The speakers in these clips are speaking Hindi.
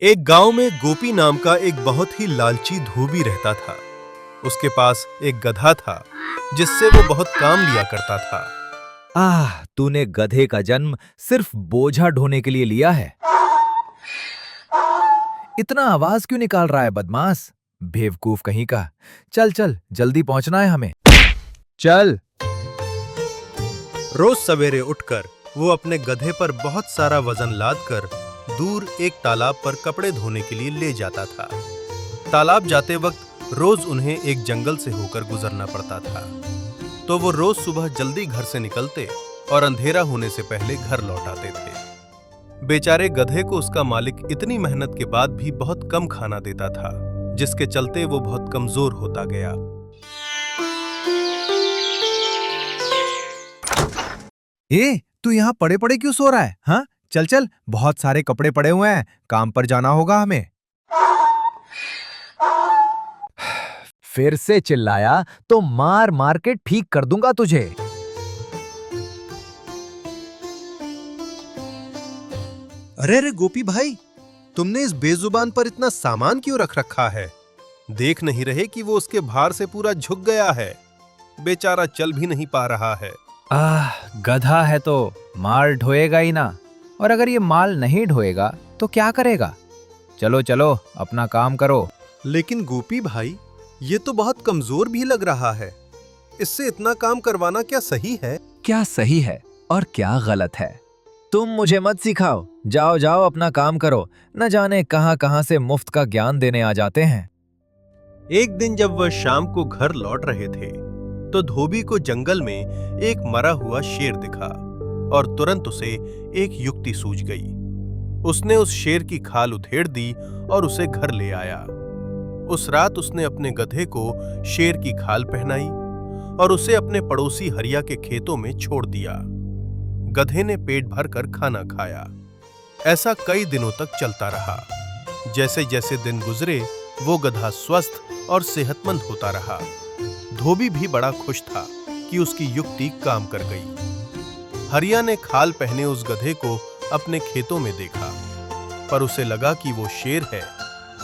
एक गांव में गोपी नाम का एक बहुत ही लालची धोबी रहता था। उसके पास एक गधा था जिससे वो बहुत काम लिया करता था। तूने गधे का जन्म सिर्फ बोझा ढोने के लिए लिया है। इतना आवाज क्यों निकाल रहा है बदमाश, बेवकूफ कहीं का। चल चल, जल्दी पहुंचना है हमें। चल। रोज सवेरे उठकर वो अपने गधे पर बहुत सारा वजन लादकर दूर एक तालाब पर कपड़े धोने के लिए ले जाता था। तालाब जाते वक्त रोज उन्हें एक जंगल से होकर गुजरना पड़ता था, तो वो रोज सुबह जल्दी घर से निकलते और अंधेरा होने से पहले घर लौट आते थे। बेचारे गधे को उसका मालिक इतनी मेहनत के बाद भी बहुत कम खाना देता था, जिसके चलते वो बहुत कमजोर होता गया। तू यहाँ पड़े पड़े क्यों सो रहा है? हाँ, चल चल, बहुत सारे कपड़े पड़े हुए हैं, काम पर जाना होगा हमें। फिर से चिल्लाया तो मार मार के ठीक कर दूंगा तुझे। अरे गोपी भाई, तुमने इस बेजुबान पर इतना सामान क्यों रख रखा है? देख नहीं रहे कि वो उसके भार से पूरा झुक गया है। बेचारा चल भी नहीं पा रहा है। गधा है तो माल ढोएगा ही ना, और अगर ये माल नहीं ढोएगा तो क्या करेगा? चलो चलो, अपना काम करो। लेकिन गोपी भाई, ये तो बहुत कमजोर भी लग रहा है। इससे इतना काम करवाना क्या सही है? क्या सही है और क्या गलत है? तुम मुझे मत सिखाओ। जाओ जाओ, अपना काम करो। न जाने कहां कहां से मुफ्त का ज्ञान देने आ जाते हैं। एक दिन जब वह शाम को घर लौट रहे थे, तो धोबी को जंगल में एक मरा हुआ शेर दिखा और तुरंत उसे एक युक्ति सूझ गई। उसने उस शेर की खाल उधेड़ दी और उसे घर ले आया। उस रात उसने अपने गधे को शेर की खाल पहनाई और उसे अपने पड़ोसी हरिया के खेतों में छोड़ दिया। गधे ने पेट भरकर खाना खाया। ऐसा कई दिनों तक चलता रहा। जैसे जैसे दिन गुजरे, वो गधा स्वस्थ और सेहतमंद होता रहा। धोबी भी बड़ा खुश था कि उसकी युक्ति काम कर गई। हरिया ने खाल पहने उस गधे को अपने खेतों में देखा, पर उसे लगा कि वो शेर है,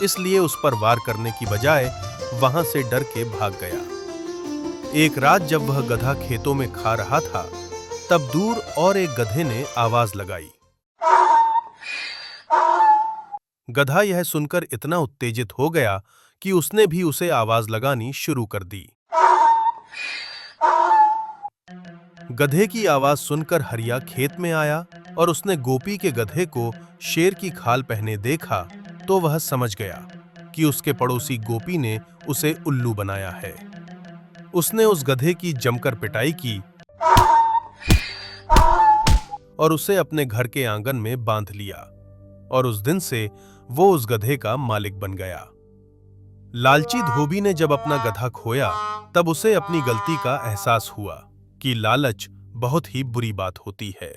इसलिए उस पर वार करने की बजाय वहां से डर के भाग गया। एक रात जब वह गधा खेतों में खा रहा था, तब दूर और एक गधे ने आवाज लगाई। गधा यह सुनकर इतना उत्तेजित हो गया कि उसने भी उसे आवाज लगानी शुरू कर दी। गधे की आवाज सुनकर हरिया खेत में आया और उसने गोपी के गधे को शेर की खाल पहने देखा, तो वह समझ गया कि उसके पड़ोसी गोपी ने उसे उल्लू बनाया है। उसने उस गधे की जमकर पिटाई की और उसे अपने घर के आंगन में बांध लिया, और उस दिन से वो उस गधे का मालिक बन गया। लालची धोबी ने जब अपना गधा खोया, तब उसे अपनी गलती का एहसास हुआ कि लालच बहुत ही बुरी बात होती है।